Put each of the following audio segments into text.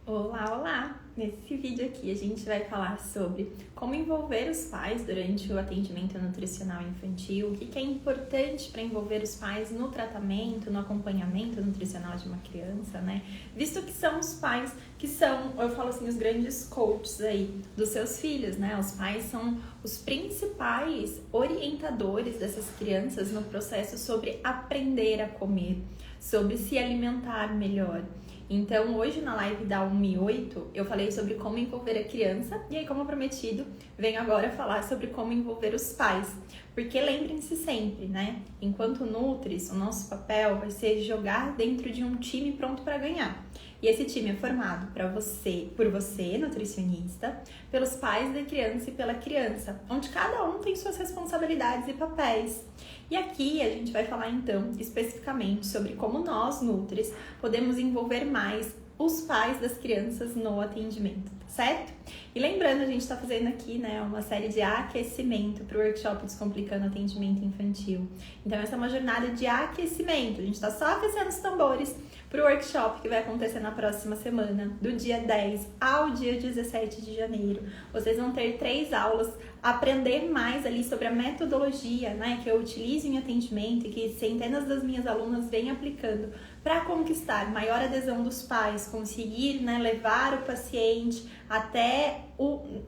Olá, olá! Nesse vídeo aqui a gente vai falar sobre como envolver os pais durante o atendimento nutricional infantil, o que é importante para envolver os pais no tratamento, no acompanhamento nutricional de uma criança, né? Visto que são os pais que são, eu falo assim, os grandes coaches aí dos seus filhos, né? Os pais são os principais orientadores dessas crianças no processo sobre aprender a comer, sobre se alimentar melhor. Então, hoje na live da 1/8, eu falei sobre como envolver a criança e aí, como prometido, venho agora falar sobre como envolver os pais. Porque lembrem-se sempre, né? Enquanto nutris, o nosso papel vai ser jogar dentro de um time pronto para ganhar. E esse time é formado por você, nutricionista, pelos pais da criança e pela criança, onde cada um tem suas responsabilidades e papéis. E aqui a gente vai falar então especificamente sobre como nós, nutris, podemos envolver mais os pais das crianças no atendimento, tá certo? E lembrando, a gente está fazendo aqui, né, uma série de aquecimento para o workshop Descomplicando Atendimento Infantil. Então essa é uma jornada de aquecimento, a gente está só aquecendo os tambores para o workshop que vai acontecer na próxima semana, do dia 10 ao dia 17 de janeiro. Vocês vão ter 3 aulas, aprender mais ali sobre a metodologia, né, que eu utilizo em atendimento e que centenas das minhas alunas vêm aplicando para conquistar maior adesão dos pais, conseguir, né, levar o paciente até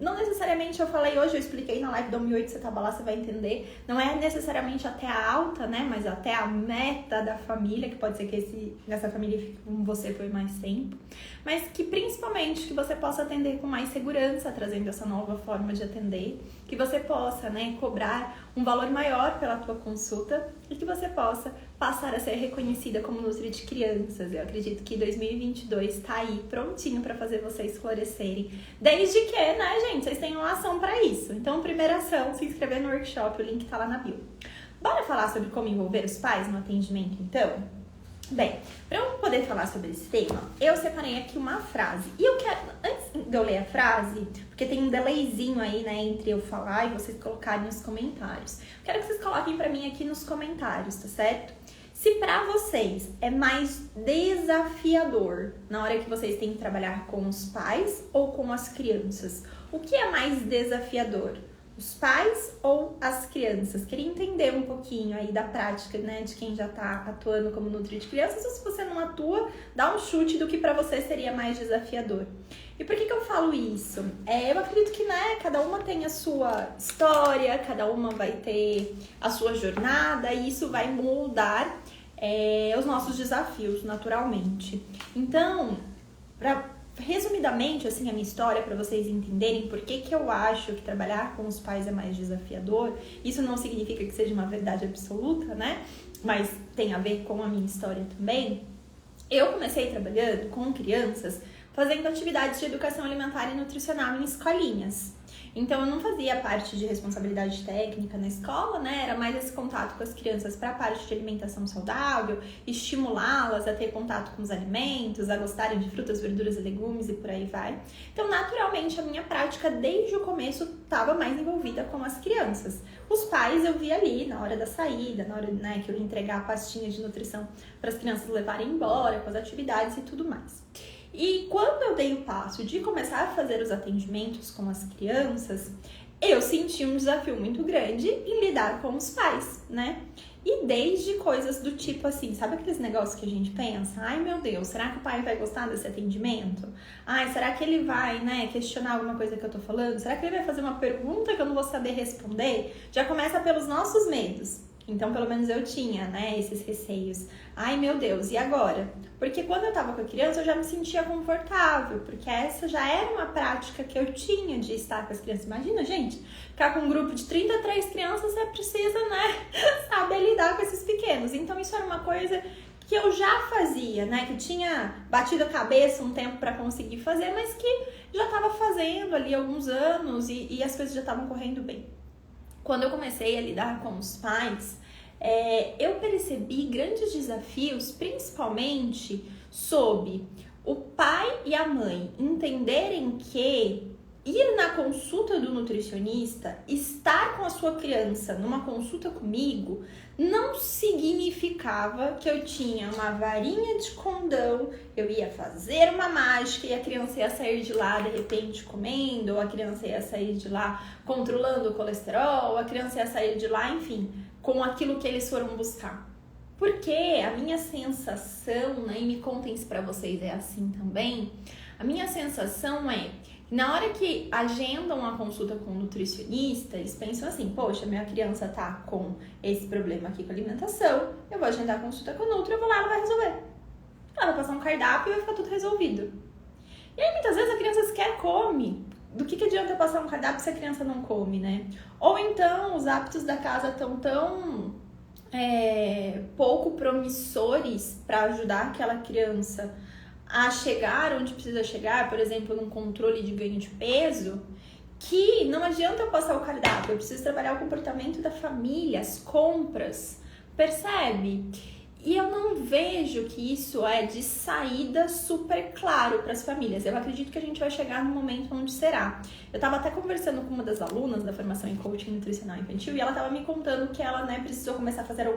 não necessariamente eu falei hoje, eu expliquei na live do 1/8, você tava lá, você vai entender, não é necessariamente até a alta, né, mas até a meta da família, que pode ser que essa família fique com você por mais tempo, mas que principalmente que você possa atender com mais segurança, trazendo essa nova forma de atender, que você possa, né, cobrar um valor maior pela tua consulta e que você possa passar a ser reconhecida como nutri de crianças. Eu acredito que 2022 tá aí prontinho para fazer vocês florescerem, desde que, né, gente, vocês tenham ação para isso. Então, primeira ação, se inscrever no workshop, o link tá lá na bio. Bora falar sobre como envolver os pais no atendimento, então? Bem, para eu poder falar sobre esse tema, eu separei aqui uma frase. E eu quero, antes de eu ler a frase, porque tem um delayzinho aí, né, entre eu falar e vocês colocarem nos comentários. Quero que vocês coloquem para mim aqui nos comentários, tá certo? Se para vocês é mais desafiador na hora que vocês têm que trabalhar com os pais ou com as crianças, o que é mais desafiador? Os pais ou as crianças? Queria entender um pouquinho aí da prática, né, de quem já tá atuando como nutri de crianças, ou se você não atua, dá um chute do que para você seria mais desafiador. E por que eu falo isso? Eu acredito que, né, cada uma tem a sua história, cada uma vai ter a sua jornada e isso vai moldar os nossos desafios, naturalmente. Então, resumidamente, assim, a minha história, para vocês entenderem por que eu acho que trabalhar com os pais é mais desafiador, isso não significa que seja uma verdade absoluta, né? Mas tem a ver com a minha história também. Eu comecei trabalhando com crianças, fazendo atividades de educação alimentar e nutricional em escolinhas. Então, eu não fazia parte de responsabilidade técnica na escola, né? Era mais esse contato com as crianças para a parte de alimentação saudável, estimulá-las a ter contato com os alimentos, a gostarem de frutas, verduras e legumes e por aí vai. Então, naturalmente, a minha prática desde o começo estava mais envolvida com as crianças. Os pais eu via ali na hora da saída, na hora, né, que eu ia entregar a pastinha de nutrição para as crianças levarem embora, com as atividades e tudo mais. E quando eu dei o passo de começar a fazer os atendimentos com as crianças, eu senti um desafio muito grande em lidar com os pais, né? E desde coisas do tipo assim, sabe aqueles negócios que a gente pensa? Ai, meu Deus, será que o pai vai gostar desse atendimento? Ai, será que ele vai, né, questionar alguma coisa que eu tô falando? Será que ele vai fazer uma pergunta que eu não vou saber responder? Já começa pelos nossos medos. Então, pelo menos eu tinha, né, esses receios. Ai, meu Deus, e agora? Porque quando eu tava com a criança, eu já me sentia confortável, porque essa já era uma prática que eu tinha de estar com as crianças. Imagina, gente, ficar com um grupo de 33 crianças, você precisa, né, saber lidar com esses pequenos. Então, isso era uma coisa que eu já fazia, né, que tinha batido a cabeça um tempo para conseguir fazer, mas que já tava fazendo ali há alguns anos e as coisas já estavam correndo bem. Quando eu comecei a lidar com os pais, eu percebi grandes desafios, principalmente sobre o pai e a mãe entenderem que ir na consulta do nutricionista, estar com a sua criança numa consulta comigo, não significava que eu tinha uma varinha de condão, eu ia fazer uma mágica e a criança ia sair de lá de repente comendo, ou a criança ia sair de lá controlando o colesterol, ou a criança ia sair de lá, enfim, com aquilo que eles foram buscar. Porque a minha sensação, né, e me contem se pra vocês é assim também, a minha sensação é que na hora que agendam a consulta com o nutricionista, eles pensam assim, poxa, minha criança tá com esse problema aqui com a alimentação, eu vou agendar a consulta com o nutri, eu vou lá, ela vai resolver. Ela vai passar um cardápio e vai ficar tudo resolvido. E aí muitas vezes a criança sequer come. Do que adianta eu passar um cardápio se a criança não come, né? Ou então os hábitos da casa estão tão pouco promissores para ajudar aquela criança a chegar onde precisa chegar, por exemplo, num controle de ganho de peso, que não adianta eu passar o cardápio, eu preciso trabalhar o comportamento da família, as compras, percebe? E eu não vejo que isso é de saída super claro para as famílias. Eu acredito que a gente vai chegar no momento onde será. Eu estava até conversando com uma das alunas da formação em coaching nutricional infantil e ela estava me contando que ela, precisou começar a fazer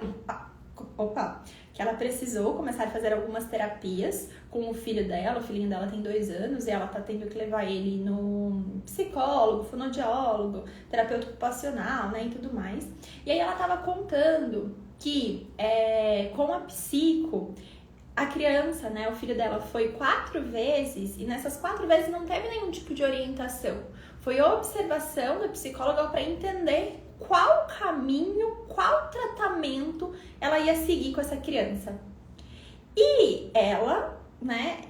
que ela precisou começar a fazer algumas terapias com o filho dela. O filhinho dela tem 2 anos e ela tá tendo que levar ele no psicólogo, fonoaudiólogo, terapeuta ocupacional, né, e tudo mais. E aí ela tava contando que com a psico, a criança, né, o filho dela foi 4 vezes e nessas 4 vezes não teve nenhum tipo de orientação. Foi observação da psicóloga para entender qual caminho, qual tratamento ela ia seguir com essa criança. E ela, né,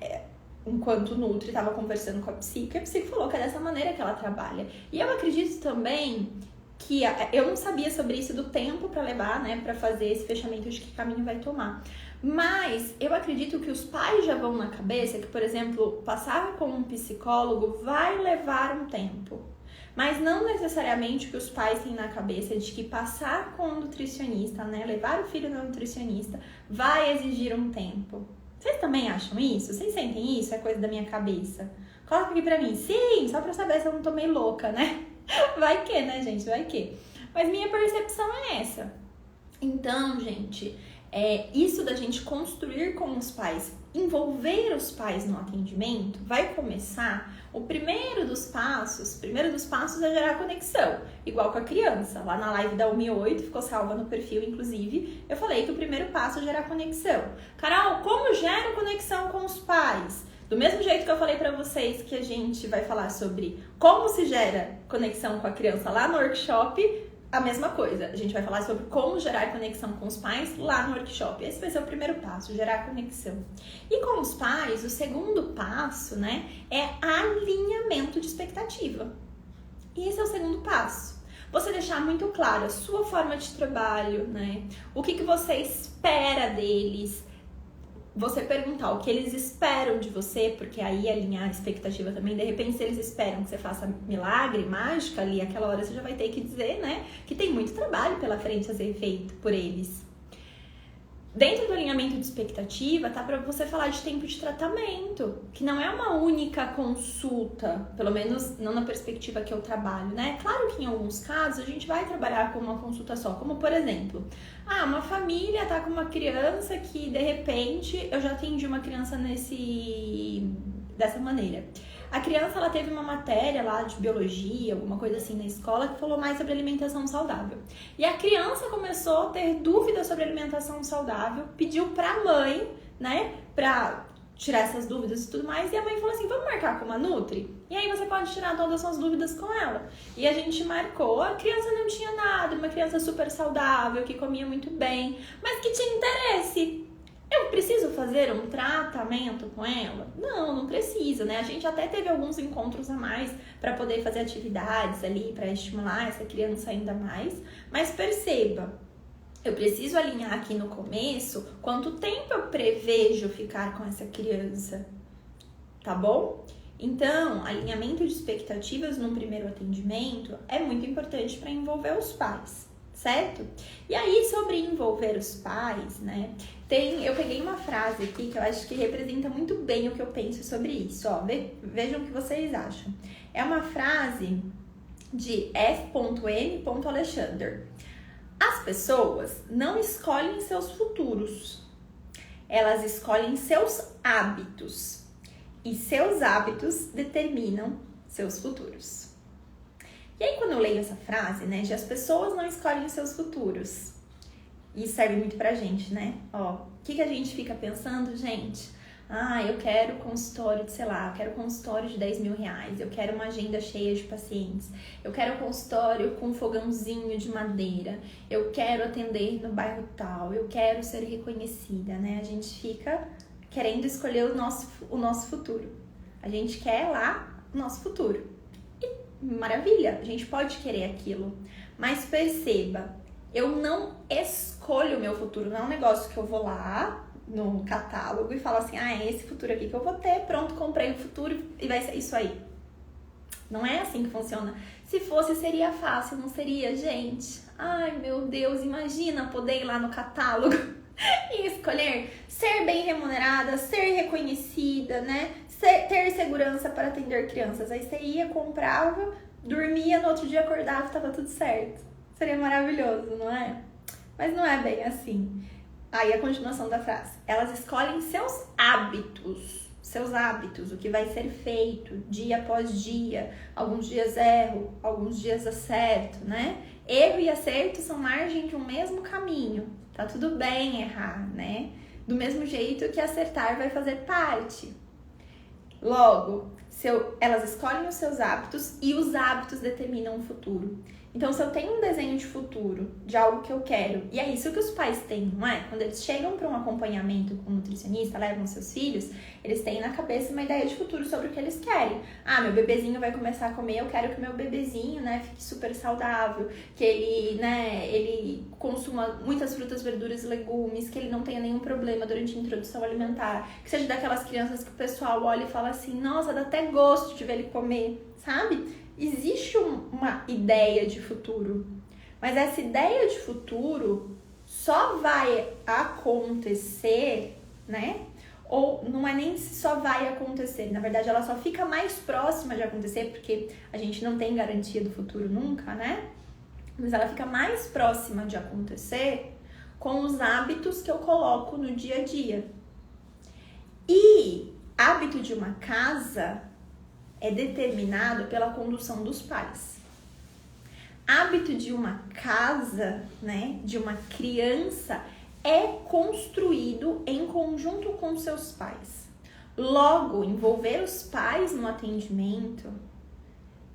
enquanto nutri, estava conversando com a psico falou que é dessa maneira que ela trabalha. E eu acredito também que eu não sabia sobre isso do tempo para levar, né, para fazer esse fechamento de que caminho vai tomar. Mas eu acredito que os pais já vão na cabeça que, por exemplo, passar com um psicólogo vai levar um tempo. Mas não necessariamente que os pais têm na cabeça de que passar com um nutricionista, né, levar o filho no nutricionista, vai exigir um tempo. Vocês também acham isso? Vocês sentem isso? É coisa da minha cabeça? Coloca aqui pra mim. Sim, só pra saber se eu não tô meio louca, né? Vai que, né, gente? Vai que. Mas minha percepção é essa. Então, gente, isso da gente construir com os pais, envolver os pais no atendimento, vai começar. O primeiro dos passos é gerar conexão, igual com a criança. Lá na live da 1.8, ficou salva no perfil, inclusive, eu falei que o primeiro passo é gerar conexão. Carol, como gero conexão com os pais? Do mesmo jeito que eu falei pra vocês que a gente vai falar sobre como se gera conexão com a criança lá no workshop, a mesma coisa. A gente vai falar sobre como gerar conexão com os pais lá no workshop. Esse vai ser o primeiro passo, gerar conexão. E com os pais, o segundo passo, né, é alinhamento de expectativa. E esse é o segundo passo. Você deixar muito claro a sua forma de trabalho, né, o que você espera deles. Você perguntar o que eles esperam de você, porque aí alinhar a expectativa também, de repente se eles esperam que você faça milagre, mágica ali, aquela hora você já vai ter que dizer, né, que tem muito trabalho pela frente a ser feito por eles. Dentro do alinhamento de expectativa, tá para você falar de tempo de tratamento, que não é uma única consulta, pelo menos não na perspectiva que eu trabalho, né? Claro que em alguns casos a gente vai trabalhar com uma consulta só, como por exemplo, uma família tá com uma criança que de repente, eu já atendi uma criança dessa maneira. A criança, ela teve uma matéria lá de biologia, alguma coisa assim na escola, que falou mais sobre alimentação saudável. E a criança começou a ter dúvidas sobre alimentação saudável, pediu pra mãe, né, pra tirar essas dúvidas e tudo mais, e a mãe falou assim, vamos marcar com uma nutri? E aí você pode tirar todas as suas dúvidas com ela. E a gente marcou, a criança não tinha nada, uma criança super saudável, que comia muito bem, mas que tinha interesse. Eu preciso fazer um tratamento com ela? Não precisa, né? A gente até teve alguns encontros a mais para poder fazer atividades ali, para estimular essa criança ainda mais. Mas perceba, eu preciso alinhar aqui no começo quanto tempo eu prevejo ficar com essa criança, tá bom? Então, alinhamento de expectativas no primeiro atendimento é muito importante para envolver os pais. certo? E aí, sobre envolver os pais, né? Eu peguei uma frase aqui que eu acho que representa muito bem o que eu penso sobre isso, ó. Vejam o que vocês acham. É uma frase de F.M. Alexander. As pessoas não escolhem seus futuros, elas escolhem seus hábitos. E seus hábitos determinam seus futuros. E aí, quando eu leio essa frase, né, de as pessoas não escolhem os seus futuros, isso serve muito pra gente, né? Ó, o que a gente fica pensando, gente? Eu quero consultório de, sei lá, eu quero consultório de 10 mil reais, eu quero uma agenda cheia de pacientes, eu quero consultório com fogãozinho de madeira, eu quero atender no bairro tal, eu quero ser reconhecida, né? A gente fica querendo escolher o nosso futuro. A gente quer lá o nosso futuro. Maravilha, a gente pode querer aquilo, mas perceba, eu não escolho o meu futuro, não é um negócio que eu vou lá no catálogo e falo assim, é esse futuro aqui que eu vou ter, pronto, comprei o futuro e vai ser isso aí. Não é assim que funciona. Se fosse, seria fácil, não seria, gente? Ai, meu Deus, imagina poder ir lá no catálogo e escolher ser bem remunerada, ser reconhecida, né? Ter segurança para atender crianças. Aí você ia, comprava, dormia, no outro dia acordava e tava tudo certo. Seria maravilhoso, não é? Mas não é bem assim. Aí a continuação da frase. Elas escolhem seus hábitos, o que vai ser feito dia após dia. Alguns dias erro, alguns dias acerto, né? Erro e acerto são margem de um mesmo caminho. Tá tudo bem errar, né? Do mesmo jeito que acertar vai fazer parte. Logo, elas escolhem os seus hábitos e os hábitos determinam o futuro. Então, se eu tenho um desenho de futuro, de algo que eu quero, e é isso que os pais têm, não é? Quando eles chegam para um acompanhamento com um nutricionista, levam seus filhos, eles têm na cabeça uma ideia de futuro sobre o que eles querem. Meu bebezinho vai começar a comer, eu quero que o meu bebezinho, né, fique super saudável, que ele, né, ele consuma muitas frutas, verduras e legumes, que ele não tenha nenhum problema durante a introdução alimentar, que seja daquelas crianças que o pessoal olha e fala assim, nossa, dá até gosto de ver ele comer, sabe? Existe uma ideia de futuro, mas essa ideia de futuro só vai acontecer, né? Ou não é nem se só vai acontecer, na verdade ela só fica mais próxima de acontecer, porque a gente não tem garantia do futuro nunca, né? Mas ela fica mais próxima de acontecer com os hábitos que eu coloco no dia a dia. E hábito de uma casa é determinado pela condução dos pais. Hábito de uma casa, né, de uma criança, é construído em conjunto com seus pais. Logo, envolver os pais no atendimento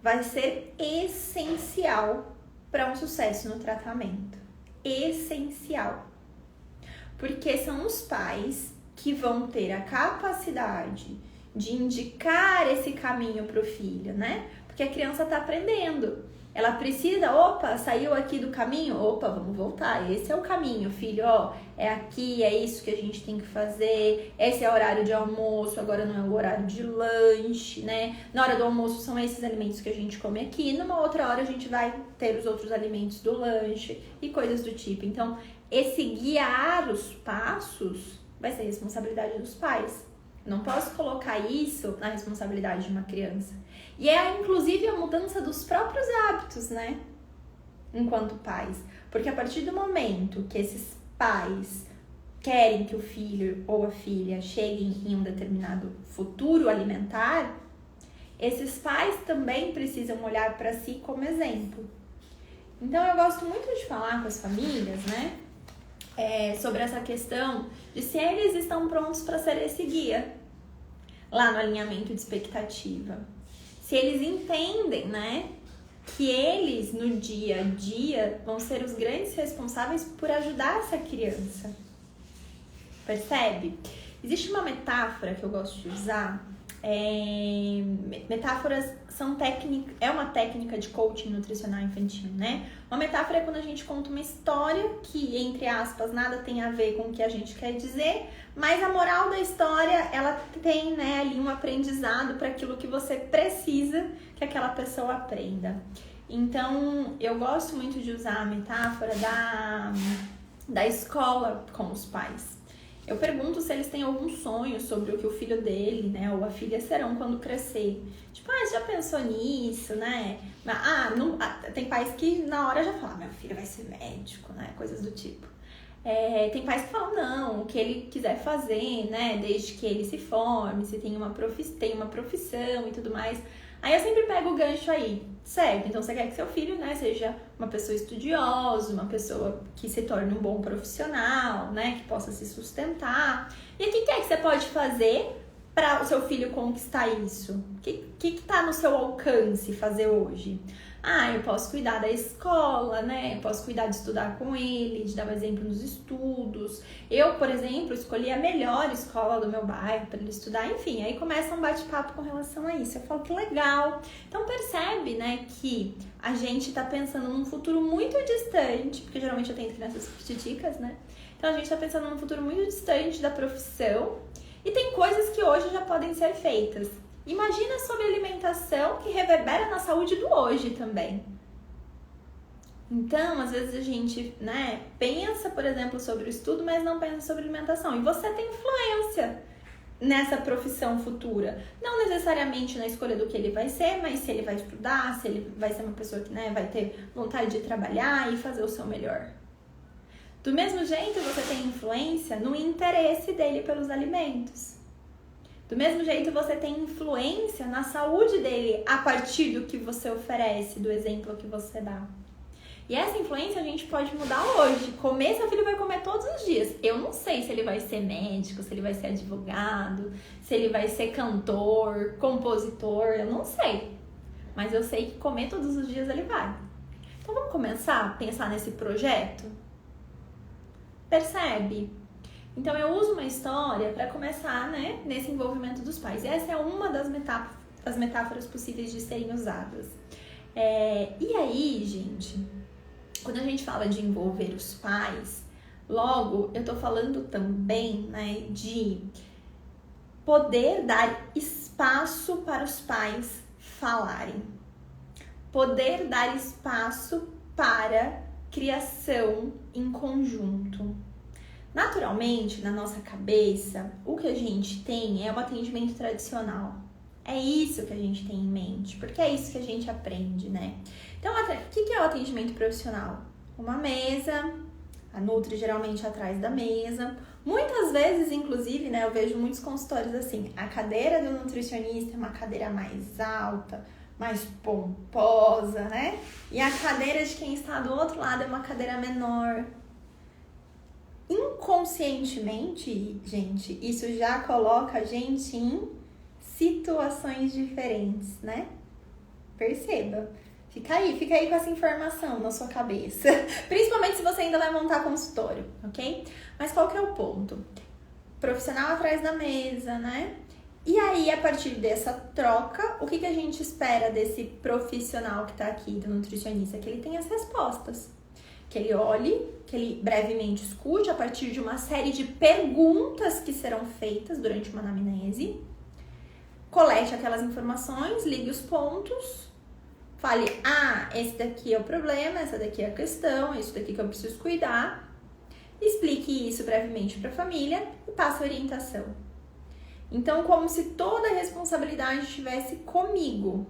vai ser essencial para um sucesso no tratamento. Essencial. Porque são os pais que vão ter a capacidade de indicar esse caminho para o filho, né? Porque a criança está aprendendo. Ela precisa, saiu aqui do caminho, vamos voltar. Esse é o caminho, filho, é aqui, é isso que a gente tem que fazer. Esse é o horário de almoço, agora não é o horário de lanche, né? Na hora do almoço são esses alimentos que a gente come aqui, numa outra hora a gente vai ter os outros alimentos do lanche e coisas do tipo. Então, esse guiar os passos vai ser responsabilidade dos pais. Não posso colocar isso na responsabilidade de uma criança. E é, inclusive, a mudança dos próprios hábitos, né? Enquanto pais. Porque a partir do momento que esses pais querem que o filho ou a filha cheguem em um determinado futuro alimentar, esses pais também precisam olhar para si como exemplo. Então, eu gosto muito de falar com as famílias, né? Sobre essa questão de se eles estão prontos para ser esse guia lá no alinhamento de expectativa. Se eles entendem, né, que eles no dia a dia vão ser os grandes responsáveis por ajudar essa criança. Percebe? Existe uma metáfora que eu gosto de usar. Metáforas são uma técnica de coaching nutricional infantil, né? Uma metáfora é quando a gente conta uma história que, entre aspas, nada tem a ver com o que a gente quer dizer, mas a moral da história, ela tem, né, ali um aprendizado para aquilo que você precisa que aquela pessoa aprenda. Então, eu gosto muito de usar a metáfora da escola com os pais. Eu pergunto se eles têm algum sonho sobre o que o filho dele, né, ou a filha serão quando crescer. Tipo, você já pensou nisso, né? Tem pais que na hora já falam, meu filho vai ser médico, né? Coisas do tipo. Tem pais que falam, não, o que ele quiser fazer, né? Desde que ele se forme, se tem uma profissão e tudo mais. Aí eu sempre pego o gancho aí, certo? Então você quer que seu filho, né, seja uma pessoa estudiosa, uma pessoa que se torne um bom profissional, né, que possa se sustentar. E o que é que você pode fazer para o seu filho conquistar isso? O que tá no seu alcance fazer hoje? Eu posso cuidar da escola, né? Eu posso cuidar de estudar com ele, de dar um exemplo nos estudos. Eu, por exemplo, escolhi a melhor escola do meu bairro para ele estudar. Enfim, aí começa um bate-papo com relação a isso. Eu falo que legal. Então percebe, né, que a gente tá pensando num futuro muito distante, porque geralmente eu tenho crianças pititicas, né? Então a gente tá pensando num futuro muito distante da profissão e tem coisas que hoje já podem ser feitas. Imagina sobre alimentação que reverbera na saúde do hoje também. Então, às vezes a gente, né, pensa, por exemplo, sobre o estudo, mas não pensa sobre alimentação. E você tem influência nessa profissão futura. Não necessariamente na escolha do que ele vai ser, mas se ele vai estudar, se ele vai ser uma pessoa que, né, vai ter vontade de trabalhar e fazer o seu melhor. Do mesmo jeito, você tem influência no interesse dele pelos alimentos. Do mesmo jeito, você tem influência na saúde dele a partir do que você oferece, do exemplo que você dá. E essa influência a gente pode mudar hoje. Comer, seu filho vai comer todos os dias. Eu não sei se ele vai ser médico, se ele vai ser advogado, se ele vai ser cantor, compositor, eu não sei. Mas eu sei que comer todos os dias ele vai. Então vamos começar a pensar nesse projeto? Percebe? Então eu uso uma história para começar, né, nesse envolvimento dos pais. E essa é uma das metáforas possíveis de serem usadas. E aí, gente, quando a gente fala de envolver os pais, logo eu tô falando também, né, de poder dar espaço para os pais falarem. Poder dar espaço para criação em conjunto. Naturalmente, na nossa cabeça, o que a gente tem é um atendimento tradicional. É isso que a gente tem em mente, porque é isso que a gente aprende, né? Então, o que é o atendimento profissional? Uma mesa, a Nutri geralmente atrás da mesa. Muitas vezes, inclusive, né, eu vejo muitos consultórios assim, a cadeira do nutricionista é uma cadeira mais alta, mais pomposa, né? E a cadeira de quem está do outro lado é uma cadeira menor. Inconscientemente, gente, isso já coloca a gente em situações diferentes, né? Perceba. Fica aí com essa informação na sua cabeça. Principalmente se você ainda vai montar consultório, ok? Mas qual que é o ponto? Profissional atrás da mesa, né? E aí, a partir dessa troca, o que a gente espera desse profissional que tá aqui, do nutricionista? Que ele tenha as respostas. Que ele olhe, que ele brevemente escute a partir de uma série de perguntas que serão feitas durante uma anamnese, colete aquelas informações, ligue os pontos, fale, esse daqui é o problema, essa daqui é a questão, isso daqui que eu preciso cuidar, explique isso brevemente para a família e passe a orientação. Então, como se toda a responsabilidade estivesse comigo.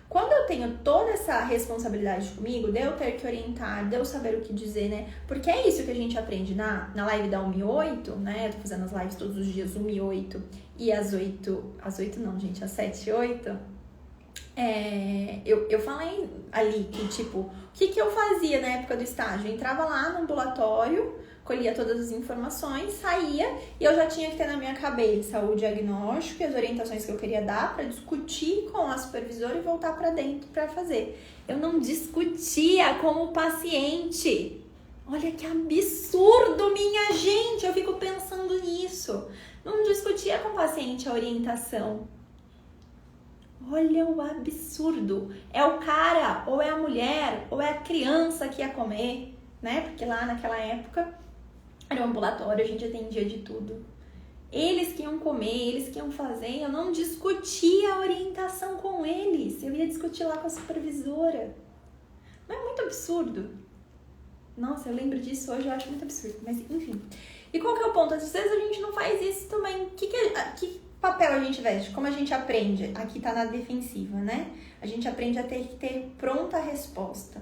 Quando eu tenho toda essa responsabilidade comigo, de eu ter que orientar, de eu saber o que dizer, né? Porque é isso que a gente aprende na live da 1 e 8, né? Eu tô fazendo as lives todos os dias, 1 e 8, e às 8 não, gente, às 7 e 8. Eu falei ali que, tipo, o que eu fazia na época do estágio? Eu entrava lá no ambulatório, colhia todas as informações, saía e eu já tinha que ter na minha cabeça o diagnóstico e as orientações que eu queria dar para discutir com a supervisora e voltar para dentro para fazer. Eu não discutia com o paciente. Olha que absurdo, minha gente! Eu fico pensando nisso. Não discutia com o paciente a orientação. Olha o absurdo. É o cara, ou é a mulher, ou é a criança que ia comer, né? Porque lá naquela época era um ambulatório, a gente atendia de tudo. Eles que iam comer, eles que iam fazer, eu não discutia a orientação com eles. Eu ia discutir lá com a supervisora. Não é muito absurdo? Nossa, eu lembro disso hoje, eu acho muito absurdo, mas enfim. E qual que é o ponto? Às vezes a gente não faz isso também. Que papel a gente veste? Como a gente aprende? Aqui tá na defensiva, né? A gente aprende a ter que ter pronta a resposta.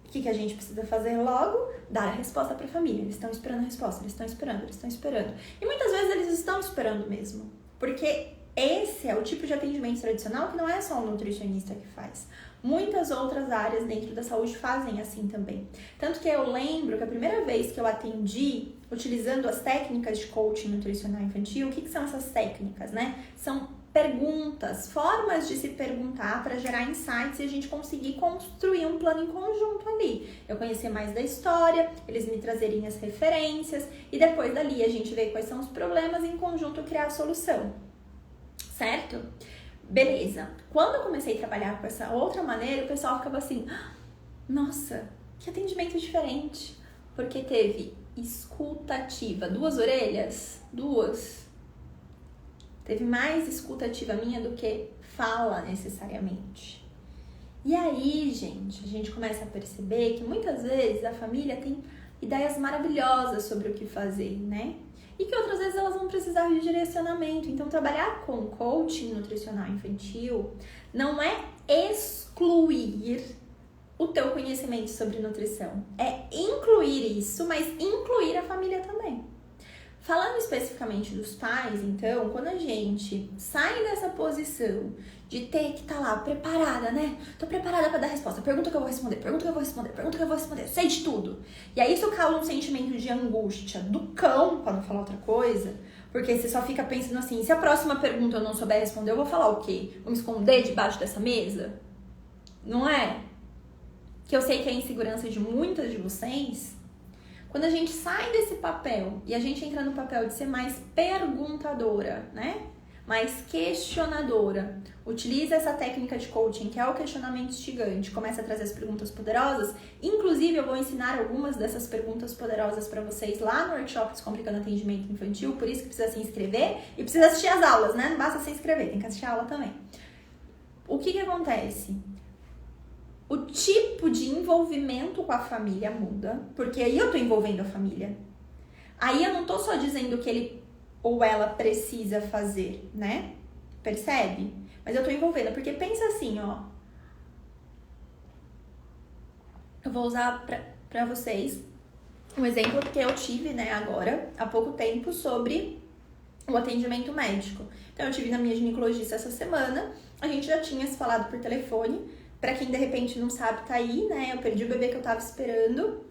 O que a gente precisa fazer logo? Dar a resposta para a família. Eles estão esperando a resposta, eles estão esperando. E muitas vezes eles estão esperando mesmo. Porque esse é o tipo de atendimento tradicional que não é só o nutricionista que faz. Muitas outras áreas dentro da saúde fazem assim também. Tanto que eu lembro que a primeira vez que eu atendi utilizando as técnicas de coaching nutricional infantil, o que são essas técnicas, né? São perguntas, formas de se perguntar para gerar insights e a gente conseguir construir um plano em conjunto ali. Eu conhecer mais da história, eles me trazerem as referências e depois dali a gente vê quais são os problemas e em conjunto criar a solução. Certo? Beleza. Quando eu comecei a trabalhar com essa outra maneira, o pessoal ficava assim, nossa, que atendimento diferente. Porque teve escutativa, 2 orelhas, 2. Teve mais escutativa minha do que fala necessariamente. E aí, gente, a gente começa a perceber que muitas vezes a família tem ideias maravilhosas sobre o que fazer, né? E que outras vezes elas vão precisar de direcionamento. Então, trabalhar com coaching nutricional infantil não é excluir o teu conhecimento sobre nutrição. É incluir isso, mas incluir a família também. Falando especificamente dos pais, então, quando a gente sai dessa posição de ter que estar lá preparada, né? Tô preparada para dar resposta. Pergunta que eu vou responder. Sei de tudo. E aí isso causa um sentimento de angústia do cão, para não falar outra coisa. Porque você só fica pensando assim, se a próxima pergunta eu não souber responder, eu vou falar o quê? Vou me esconder debaixo dessa mesa? Não é? Que eu sei que é a insegurança de muitas de vocês. Quando a gente sai desse papel e a gente entra no papel de ser mais perguntadora, né? Mais questionadora, utiliza essa técnica de coaching, que é o questionamento instigante, começa a trazer as perguntas poderosas. Inclusive, eu vou ensinar algumas dessas perguntas poderosas para vocês lá no workshop Descomplicando Atendimento Infantil, por isso que precisa se inscrever e precisa assistir as aulas, né? Não basta se inscrever, tem que assistir a aula também. O que acontece? O tipo de envolvimento com a família muda, porque aí eu tô envolvendo a família. Aí eu não tô só dizendo que ele ou ela precisa fazer, né? Percebe? Mas eu tô envolvendo, porque pensa assim, ó. Eu vou usar pra vocês um exemplo que eu tive, né, agora, há pouco tempo, sobre o atendimento médico. Então, eu tive na minha ginecologista essa semana, a gente já tinha se falado por telefone. Pra quem de repente não sabe, tá aí, né? Eu perdi o bebê que eu tava esperando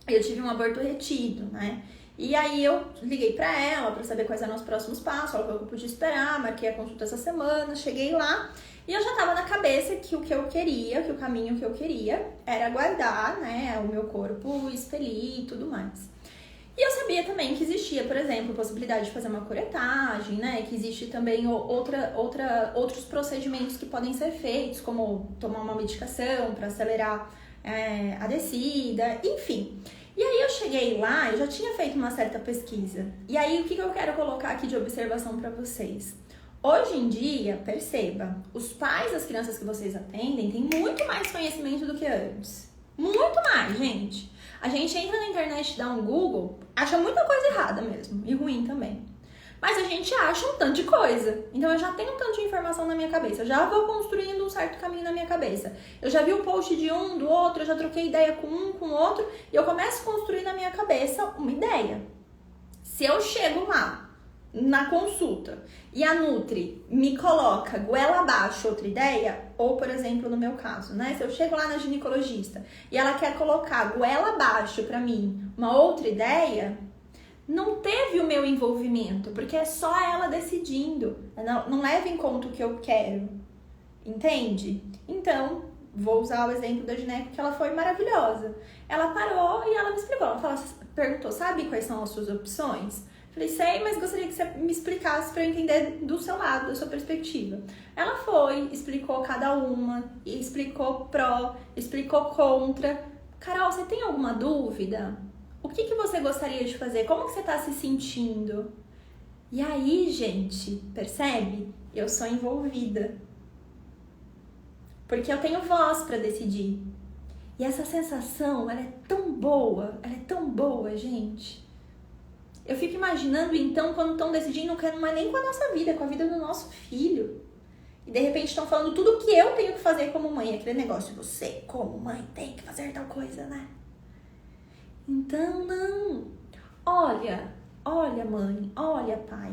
e eu tive um aborto retido, né? E aí eu liguei pra ela pra saber quais eram os próximos passos, ela falou que eu podia esperar, marquei a consulta essa semana, cheguei lá e eu já tava na cabeça que o que eu queria, que o caminho que eu queria era aguardar, né, o meu corpo expelir e tudo mais. E eu sabia também que existia, por exemplo, a possibilidade de fazer uma curetagem, né? Que existe também outros procedimentos que podem ser feitos, como tomar uma medicação para acelerar a descida, enfim. E aí eu cheguei lá, eu já tinha feito uma certa pesquisa. E aí o que eu quero colocar aqui de observação para vocês? Hoje em dia, perceba, os pais das crianças que vocês atendem têm muito mais conhecimento do que antes. Muito mais, gente. A gente entra na internet, dá um Google, acha muita coisa errada mesmo, e ruim também. Mas a gente acha um tanto de coisa. Então eu já tenho um tanto de informação na minha cabeça, eu já vou construindo um certo caminho na minha cabeça. Eu já vi o post de um, do outro, eu já troquei ideia com um, com o outro, e eu começo a construir na minha cabeça uma ideia. Se eu chego lá, na consulta, e a Nutri me coloca goela abaixo outra ideia, ou por exemplo no meu caso, né? Se eu chego lá na ginecologista e ela quer colocar goela abaixo pra mim uma outra ideia, não teve o meu envolvimento, porque é só ela decidindo, não leva em conta o que eu quero, entende? Então, vou usar o exemplo da gineco, que ela foi maravilhosa. Ela parou e ela me explicou, ela perguntou, sabe quais são as suas opções? Falei, sei, mas gostaria que você me explicasse para eu entender do seu lado, da sua perspectiva. Ela foi, explicou cada uma, explicou pró, explicou contra. Carol, você tem alguma dúvida? O que você gostaria de fazer? Como que você está se sentindo? E aí, gente, percebe? Eu sou envolvida. Porque eu tenho voz para decidir. E essa sensação, ela é tão boa, gente. Eu fico imaginando, então, quando estão decidindo, não é nem com a nossa vida, é com a vida do nosso filho. E de repente estão falando tudo o que eu tenho que fazer como mãe. Aquele negócio, você como mãe tem que fazer tal coisa, né? Então, não. Olha mãe, olha pai.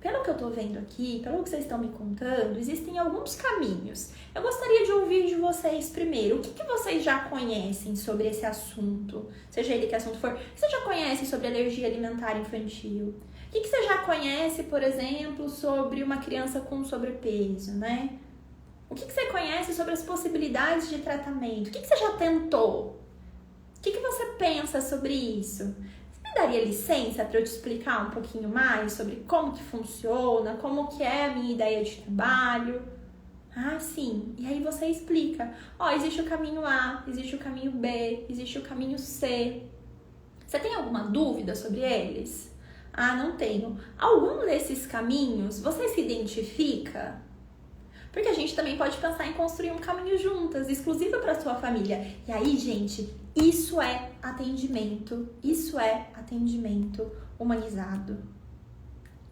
Pelo que eu tô vendo aqui, pelo que vocês estão me contando, existem alguns caminhos. Eu gostaria de ouvir de vocês primeiro. O que vocês já conhecem sobre esse assunto? Seja ele que assunto for. O que você já conhece sobre alergia alimentar infantil? O que você já conhece, por exemplo, sobre uma criança com sobrepeso, né? O que você conhece sobre as possibilidades de tratamento? O que você já tentou? O que você pensa sobre isso? Você me daria licença para eu te explicar um pouquinho mais sobre como que funciona, como que é a minha ideia de trabalho? Ah, sim. E aí você explica. Existe o caminho A, existe o caminho B, existe o caminho C. Você tem alguma dúvida sobre eles? Ah, não tenho. Algum desses caminhos você se identifica? Porque a gente também pode pensar em construir um caminho juntas, exclusivo para sua família. E aí, gente, isso é atendimento humanizado.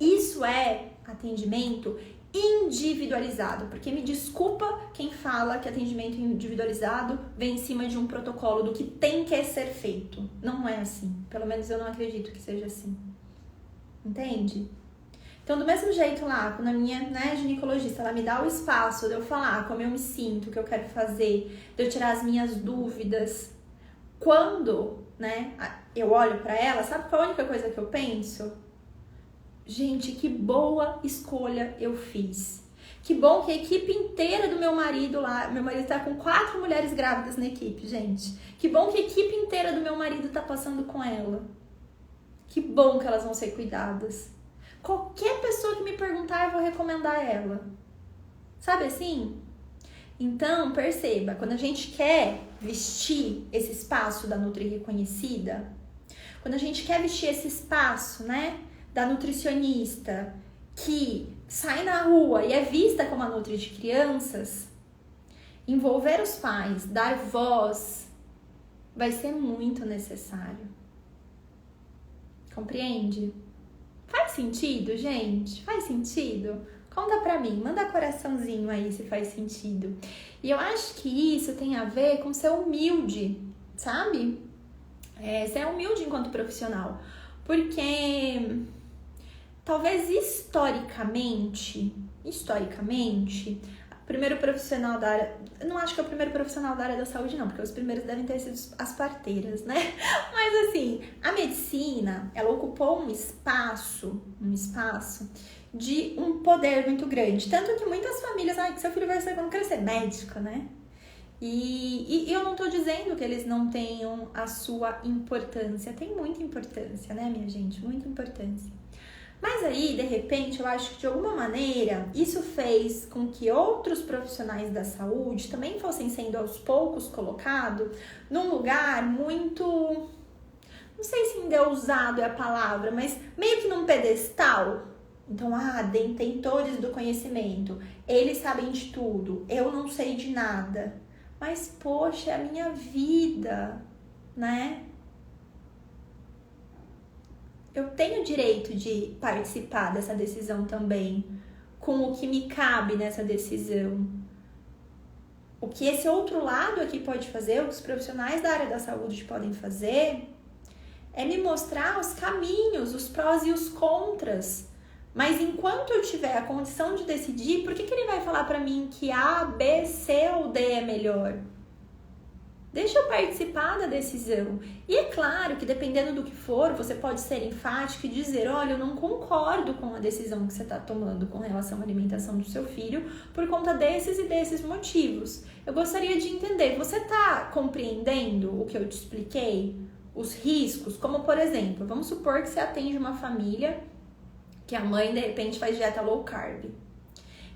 Isso é atendimento individualizado, porque me desculpa quem fala que atendimento individualizado vem em cima de um protocolo do que tem que ser feito. Não é assim, pelo menos eu não acredito que seja assim. Entende? Então, do mesmo jeito lá, quando a minha ginecologista, ela me dá o espaço de eu falar como eu me sinto, o que eu quero fazer, de eu tirar as minhas dúvidas. Quando, eu olho pra ela, sabe qual é a única coisa que eu penso? Gente, que boa escolha eu fiz. Que bom que a equipe inteira do meu marido lá, meu marido tá com 4 mulheres grávidas na equipe, gente. Que bom que a equipe inteira do meu marido tá passando com ela. Que bom que elas vão ser cuidadas. Qualquer pessoa que me perguntar, eu vou recomendar ela. Sabe assim? Então, perceba, quando a gente quer vestir esse espaço da Nutri Reconhecida, quando a gente quer vestir esse espaço, da nutricionista que sai na rua e é vista como a Nutri de crianças, envolver os pais, dar voz, vai ser muito necessário. Compreende? Faz sentido, gente? Faz sentido? Conta pra mim, manda coraçãozinho aí se faz sentido. E eu acho que isso tem a ver com ser humilde, sabe? Ser humilde enquanto profissional. Porque talvez historicamente, o primeiro profissional da área... Eu não acho que é o primeiro profissional da área da saúde, não, porque os primeiros devem ter sido as parteiras, né? Mas assim, a medicina, ela ocupou um espaço de um poder muito grande. Tanto que muitas famílias, que seu filho vai ser quando crescer médico, né? E eu não tô dizendo que eles não tenham a sua importância. Tem muita importância, né, minha gente? Muita importância. Mas aí, de repente, eu acho que de alguma maneira isso fez com que outros profissionais da saúde também fossem sendo aos poucos colocados num lugar muito... Não sei se endeusado é a palavra, mas meio que num pedestal. Então, detentores do conhecimento, eles sabem de tudo, eu não sei de nada. Mas, poxa, é a minha vida, né? Eu tenho o direito de participar dessa decisão também, com o que me cabe nessa decisão. O que esse outro lado aqui pode fazer, o que os profissionais da área da saúde podem fazer, é me mostrar os caminhos, os prós e os contras. Mas enquanto eu tiver a condição de decidir, por que ele vai falar pra mim que A, B, C ou D é melhor? Deixa eu participar da decisão. E é claro que dependendo do que for, você pode ser enfático e dizer, olha, eu não concordo com a decisão que você está tomando com relação à alimentação do seu filho por conta desses e desses motivos. Eu gostaria de entender, você está compreendendo o que eu te expliquei? Os riscos, como por exemplo, vamos supor que você atende uma família que a mãe de repente faz dieta low carb.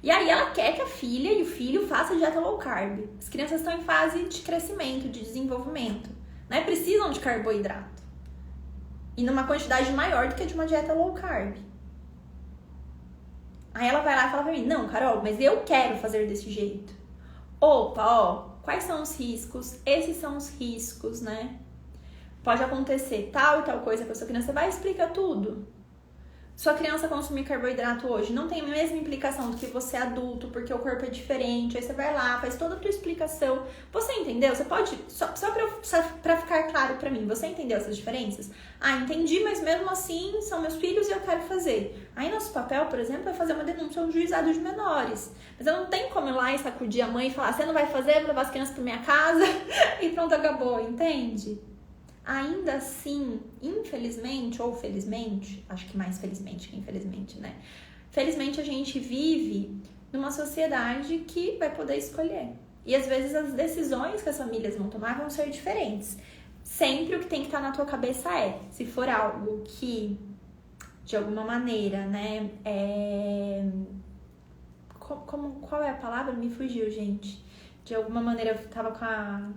E aí ela quer que a filha e o filho façam dieta low carb. As crianças estão em fase de crescimento, de desenvolvimento, né? Precisam de carboidrato. E numa quantidade maior do que de uma dieta low carb. Aí ela vai lá e fala pra mim, não, Carol, mas eu quero fazer desse jeito. opa, ó, quais são os riscos? Esses são os riscos, né? Pode acontecer tal e tal coisa com a sua criança, você vai explicar tudo. Sua criança consumir carboidrato hoje não tem a mesma implicação do que você adulto, porque o corpo é diferente. Aí você vai lá, faz toda a tua explicação. Você entendeu? Você pode, só pra ficar claro pra mim, você entendeu essas diferenças? Ah, entendi, mas mesmo assim são meus filhos e eu quero fazer. Aí nosso papel, por exemplo, é fazer uma denúncia a um juizado de menores. Mas eu não tenho como ir lá e sacudir a mãe e falar, você não vai fazer, vou levar as crianças pra minha casa e pronto, acabou, entende? Ainda assim, infelizmente ou felizmente, acho que mais felizmente que infelizmente, né? Felizmente a gente vive numa sociedade que vai poder escolher. E às vezes as decisões que as famílias vão tomar vão ser diferentes. Sempre o que tem que estar na tua cabeça é, se for algo que, de alguma maneira, né, qual é a palavra? Me fugiu, gente. De alguma maneira eu tava com a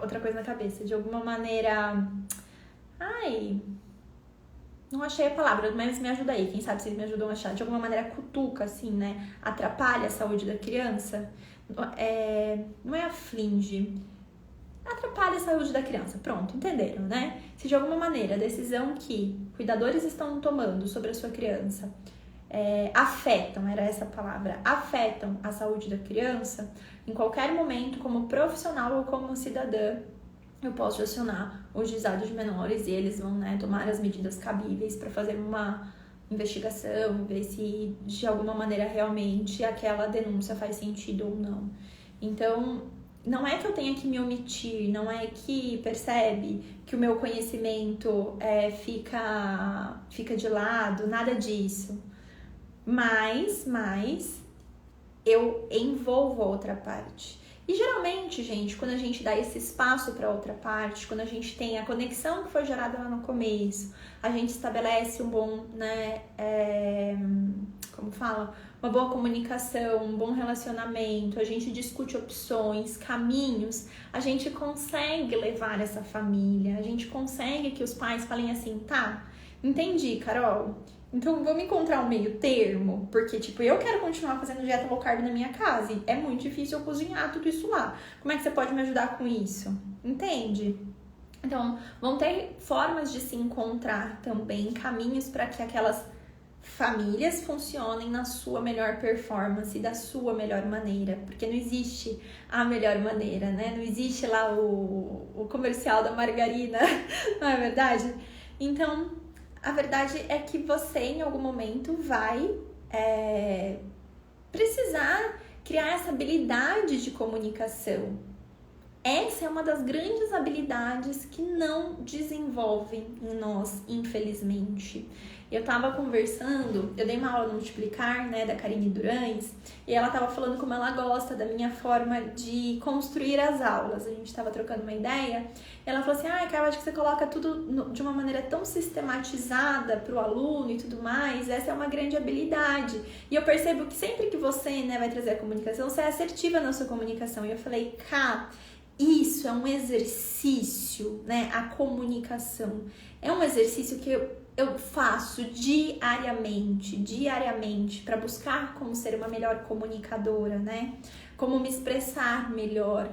outra coisa na cabeça. De alguma maneira... Ai... Não achei a palavra, mas me ajuda aí. Quem sabe vocês me ajudam a achar. De alguma maneira cutuca, assim, né? Atrapalha a saúde da criança. Não é aflige. Atrapalha a saúde da criança. Pronto, entenderam, né? Se de alguma maneira a decisão que cuidadores estão tomando sobre a sua criança afetam, era essa a palavra, afetam a saúde da criança, em qualquer momento, como profissional ou como cidadã, eu posso acionar o juizado de menores e eles vão, né, tomar as medidas cabíveis para fazer uma investigação, ver se de alguma maneira realmente aquela denúncia faz sentido ou não. Então, não é que eu tenha que me omitir, não é que, percebe, que o meu conhecimento fica de lado, nada disso. Mas eu envolvo a outra parte. E geralmente, gente, quando a gente dá esse espaço para outra parte, quando a gente tem a conexão que foi gerada lá no começo, a gente estabelece um bom, né, uma boa comunicação, um bom relacionamento, a gente discute opções, caminhos, a gente consegue levar essa família, a gente consegue que os pais falem assim, tá, entendi, Carol, então vamos encontrar um meio termo, porque tipo, eu quero continuar fazendo dieta low carb na minha casa e é muito difícil eu cozinhar tudo isso lá. Como é que você pode me ajudar com isso? Entende? Então, vão ter formas de se encontrar também, caminhos para que aquelas famílias funcionem na sua melhor performance, da sua melhor maneira, porque não existe a melhor maneira, né? Não existe lá o comercial da margarina, não é verdade? Então, a verdade é que você, em algum momento, vai precisar criar essa habilidade de comunicação. Essa é uma das grandes habilidades que não desenvolvem em nós, infelizmente. Eu tava conversando, eu dei uma aula no Multiplicar, né, da Karine Durães, e ela tava falando como ela gosta da minha forma de construir as aulas. A gente tava trocando uma ideia, e ela falou assim, Carol, acho que você coloca tudo de uma maneira tão sistematizada pro aluno e tudo mais, essa é uma grande habilidade. E eu percebo que sempre que você, né, vai trazer a comunicação, você é assertiva na sua comunicação. E eu falei, isso é um exercício, né, a comunicação. É um exercício que eu faço diariamente, para buscar como ser uma melhor comunicadora, né? Como me expressar melhor.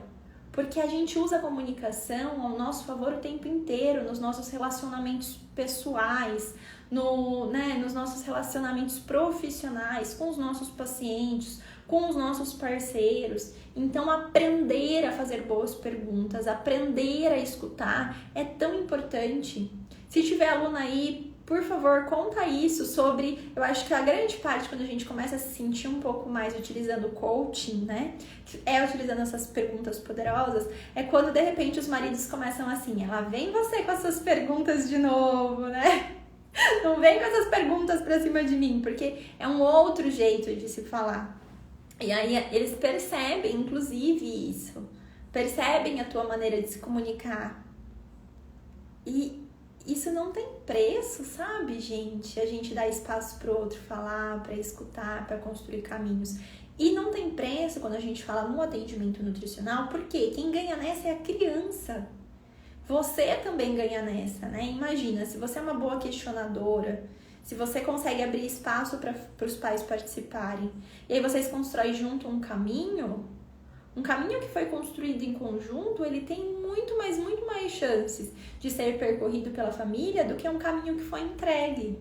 Porque a gente usa a comunicação ao nosso favor o tempo inteiro, nos nossos relacionamentos pessoais, nos nossos relacionamentos profissionais, com os nossos pacientes, com os nossos parceiros. Então, aprender a fazer boas perguntas, aprender a escutar é tão importante. Se tiver aluno aí, por favor, conta isso sobre... Eu acho que a grande parte, quando a gente começa a se sentir um pouco mais utilizando o coaching, né? Utilizando essas perguntas poderosas, é quando, de repente, os maridos começam assim, ela vem você com essas perguntas de novo, né? Não vem com essas perguntas pra cima de mim, porque é um outro jeito de se falar. E aí, eles percebem, inclusive, isso. Percebem a tua maneira de se comunicar. E isso não tem preço, sabe, gente? A gente dá espaço pro outro falar, para escutar, para construir caminhos. E não tem preço quando a gente fala no atendimento nutricional, porque quem ganha nessa é a criança. Você também ganha nessa, né? Imagina, se você é uma boa questionadora, se você consegue abrir espaço para os pais participarem, e aí vocês constroem junto um caminho, Um caminho que foi construído em conjunto, ele tem muito mais chances de ser percorrido pela família do que um caminho que foi entregue.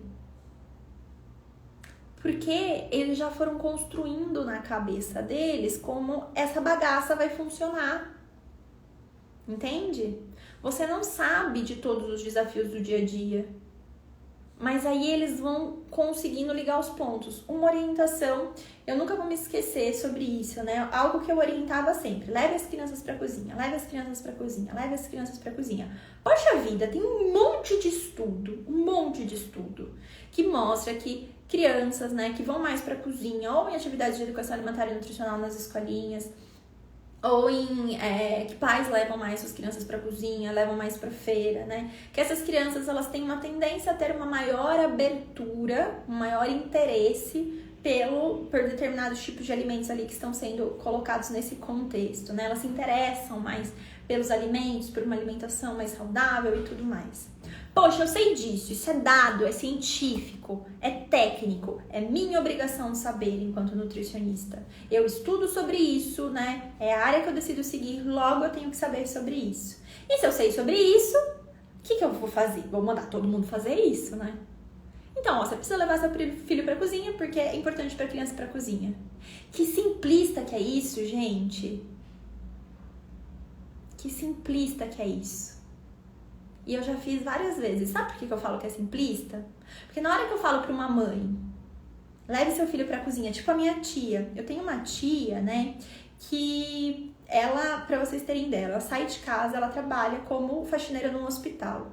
Porque eles já foram construindo na cabeça deles como essa bagaça vai funcionar. Entende? Você não sabe de todos os desafios do dia a dia. Mas aí eles vão conseguindo ligar os pontos. Uma orientação, eu nunca vou me esquecer sobre isso, né? Algo que eu orientava sempre. Leve as crianças pra cozinha, leve as crianças pra cozinha, leve as crianças pra cozinha. Poxa vida, tem um monte de estudo que mostra que crianças, né, que vão mais pra cozinha ou em atividades de educação alimentar e nutricional nas escolinhas, ou que pais levam mais suas crianças para cozinha, levam mais para feira, né? Que essas crianças, elas têm uma tendência a ter uma maior abertura, um maior interesse por determinados tipos de alimentos ali que estão sendo colocados nesse contexto, né? Elas se interessam mais pelos alimentos, por uma alimentação mais saudável e tudo mais. Poxa, eu sei disso, isso é dado, é científico, é técnico, é minha obrigação saber enquanto nutricionista. Eu estudo sobre isso, né? É a área que eu decido seguir, logo eu tenho que saber sobre isso. E se eu sei sobre isso, o que eu vou fazer? Vou mandar todo mundo fazer isso, né? Então, você precisa levar seu filho pra cozinha, porque é importante pra criança ir pra cozinha. Que simplista que é isso, gente! Que simplista que é isso! E eu já fiz várias vezes. Sabe por que eu falo que é simplista? Porque na hora que eu falo pra uma mãe, leve seu filho pra cozinha, tipo a minha tia. Eu tenho uma tia, né, que ela, pra vocês terem ideia, ela sai de casa, ela trabalha como faxineira num hospital.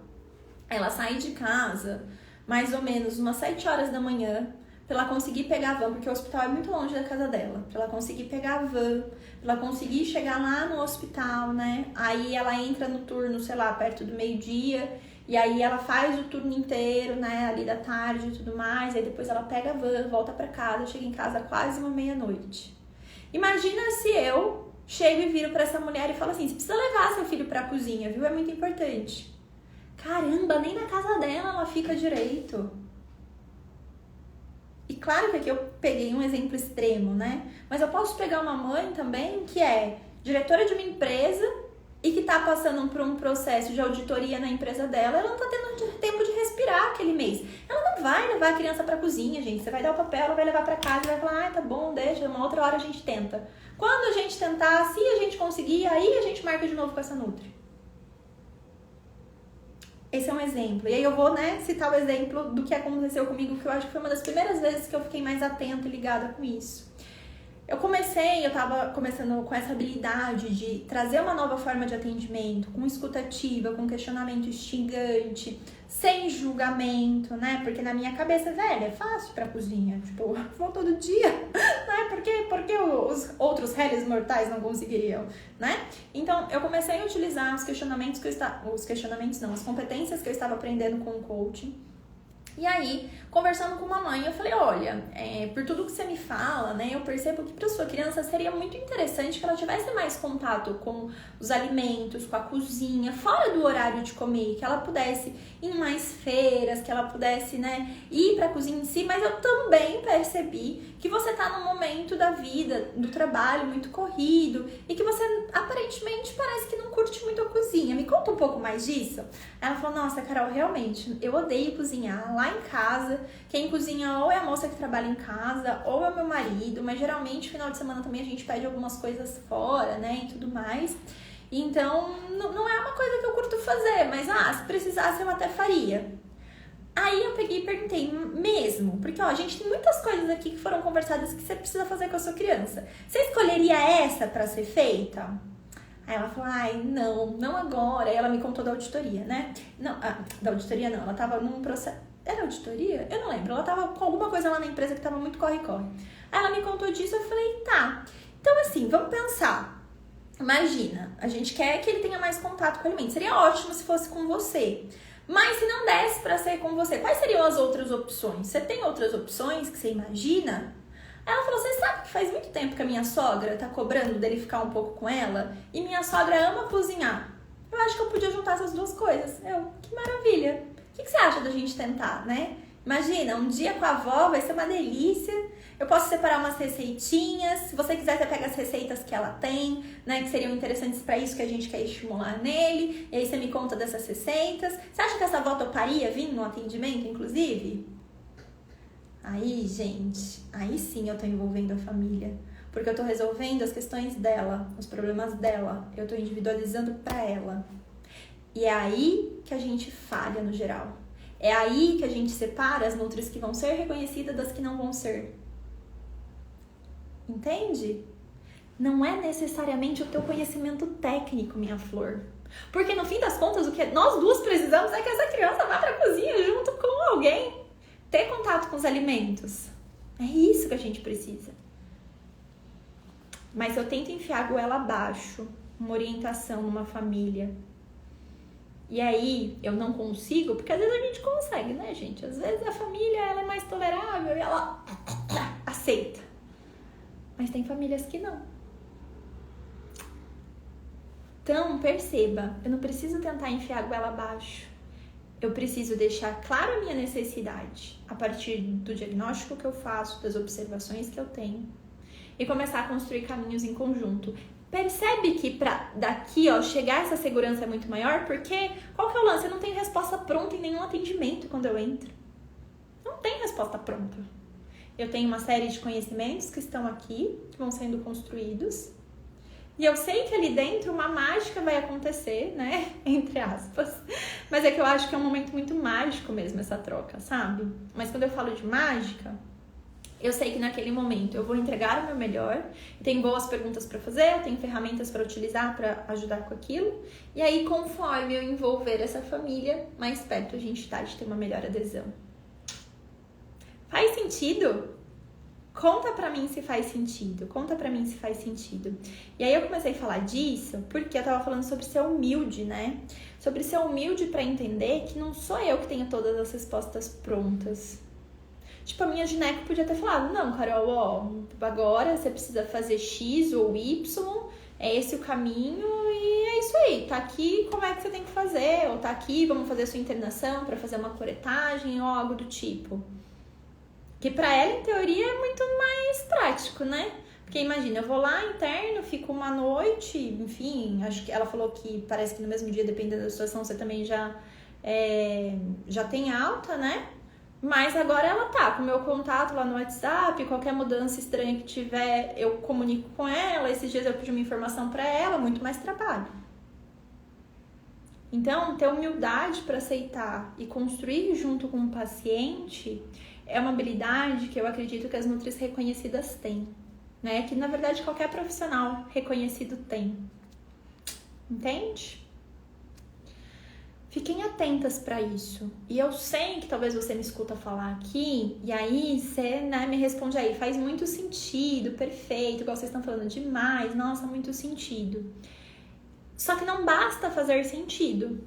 Ela sai de casa mais ou menos umas 7 horas da manhã, pra ela conseguir pegar a van, porque o hospital é muito longe da casa dela, pra ela conseguir pegar a van, pra ela conseguir chegar lá no hospital, né? Aí ela entra no turno, sei lá, perto do meio-dia, e aí ela faz o turno inteiro, né, ali da tarde e tudo mais, aí depois ela pega a van, volta pra casa, chega em casa quase uma meia-noite. Imagina se eu chego e viro pra essa mulher e falo assim, você precisa levar seu filho pra cozinha, viu? É muito importante. Caramba, nem na casa dela ela fica direito. E claro que aqui eu peguei um exemplo extremo, né? Mas eu posso pegar uma mãe também que é diretora de uma empresa e que tá passando por um processo de auditoria na empresa dela, ela não tá tendo tempo de respirar aquele mês. Ela não vai levar a criança pra cozinha, gente. Você vai dar o papel, ela vai levar pra casa e vai falar, ah, tá bom, deixa, uma outra hora a gente tenta. Quando a gente tentar, se a gente conseguir, aí a gente marca de novo com essa nutri. Esse é um exemplo. E aí eu vou, né, citar o exemplo do que aconteceu comigo, que eu acho que foi uma das primeiras vezes que eu fiquei mais atenta e ligada com isso. Eu tava começando com essa habilidade de trazer uma nova forma de atendimento, com escutativa, com questionamento instigante, sem julgamento, né? Porque na minha cabeça, velho, é fácil pra cozinha. Tipo, eu vou todo dia, né? Por que os outros réis mortais não conseguiriam, né? Então, eu comecei a utilizar as competências que eu estava aprendendo com o coaching. E aí, conversando com uma mãe, eu falei, olha, por tudo que você me fala, né, eu percebo que para sua criança seria muito interessante que ela tivesse mais contato com os alimentos, com a cozinha, fora do horário de comer, que ela pudesse ir em mais feiras, que ela pudesse, né, ir para a cozinha em si, mas eu também percebi que você tá num momento da vida, do trabalho muito corrido e que você aparentemente parece que não curte muito a cozinha. Me conta um pouco mais disso? Ela falou, nossa, Carol, realmente, eu odeio cozinhar. Lá em casa, quem cozinha ou é a moça que trabalha em casa, ou é o meu marido, mas geralmente final de semana também a gente pede algumas coisas fora, né, e tudo mais. Então, não é uma coisa que eu curto fazer, mas se precisasse eu até faria. Aí eu peguei e perguntei, mesmo? Porque, ó, a gente tem muitas coisas aqui que foram conversadas que você precisa fazer com a sua criança. Você escolheria essa pra ser feita? Aí ela falou, não agora. Aí ela me contou da auditoria, né? Não, da auditoria não, ela tava num processo... Era auditoria? Eu não lembro. Ela tava com alguma coisa lá na empresa que tava muito corre-corre. Aí ela me contou disso, eu falei, tá. Então, assim, vamos pensar. Imagina, a gente quer que ele tenha mais contato com o alimento. Seria ótimo se fosse com você. Mas se não desse pra ser com você, quais seriam as outras opções? Você tem outras opções que você imagina? Aí ela falou, você sabe que faz muito tempo que a minha sogra tá cobrando dele ficar um pouco com ela? E minha sogra ama cozinhar. Eu acho que eu podia juntar essas duas coisas. Que maravilha. O que você acha da gente tentar, né? Imagina, um dia com a avó vai ser uma delícia. Eu posso separar umas receitinhas. Se você quiser, você pega as receitas que ela tem, né? Que seriam interessantes para isso que a gente quer estimular nele. E aí você me conta dessas receitas. Você acha que essa avó toparia vir no atendimento, inclusive? Aí, gente, aí sim eu tô envolvendo a família. Porque eu tô resolvendo as questões dela, os problemas dela. Eu tô individualizando pra ela. E é aí que a gente falha no geral. É aí que a gente separa as nutris que vão ser reconhecidas das que não vão ser. Entende? Não é necessariamente o teu conhecimento técnico, minha flor. Porque no fim das contas, o que nós duas precisamos é que essa criança vá pra cozinha junto com alguém. Ter contato com os alimentos. É isso que a gente precisa. Mas eu tento enfiar a goela abaixo, uma orientação numa família. E aí, eu não consigo, porque às vezes a gente consegue, né, gente? Às vezes a família, ela é mais tolerável e ela aceita. Mas tem famílias que não. Então, perceba, eu não preciso tentar enfiar a goela abaixo. Eu preciso deixar claro a minha necessidade a partir do diagnóstico que eu faço, das observações que eu tenho e começar a construir caminhos em conjunto. Percebe que pra daqui, ó, chegar essa segurança é muito maior, porque qual que é o lance? Eu não tenho resposta pronta em nenhum atendimento quando eu entro. Não tem resposta pronta. Eu tenho uma série de conhecimentos que estão aqui, que vão sendo construídos, e eu sei que ali dentro uma mágica vai acontecer, né? Entre aspas. Mas é que eu acho que é um momento muito mágico mesmo essa troca, sabe? Mas quando eu falo de mágica, eu sei que naquele momento eu vou entregar o meu melhor, tenho boas perguntas para fazer, eu tenho ferramentas para utilizar para ajudar com aquilo. E aí, conforme eu envolver essa família, mais perto a gente está de ter uma melhor adesão. Faz sentido? Conta pra mim se faz sentido. Conta pra mim se faz sentido. E aí eu comecei a falar disso porque eu tava falando sobre ser humilde, né? Sobre ser humilde pra entender que não sou eu que tenho todas as respostas prontas. Tipo, a minha gineco podia ter falado, não, Carol, ó, agora você precisa fazer X ou Y, é esse o caminho e é isso aí. Tá aqui, como é que você tem que fazer? Ou tá aqui, vamos fazer a sua internação pra fazer uma curetagem ou algo do tipo. Que pra ela, em teoria, é muito mais prático, né? Porque imagina, eu vou lá, interno, fico uma noite, enfim, acho que ela falou que parece que no mesmo dia, dependendo da situação, você também já tem alta, né? Mas agora ela tá com o meu contato lá no WhatsApp, qualquer mudança estranha que tiver, eu comunico com ela. Esses dias eu pedi uma informação pra ela, muito mais trabalho. Então, ter humildade para aceitar e construir junto com o paciente é uma habilidade que eu acredito que as nutris reconhecidas têm, né? Que, na verdade, qualquer profissional reconhecido tem. Entende? Fiquem atentas para isso. E eu sei que talvez você me escuta falar aqui, e aí você, né, me responde aí, faz muito sentido, perfeito, igual vocês estão falando demais, nossa, muito sentido. Só que não basta fazer sentido.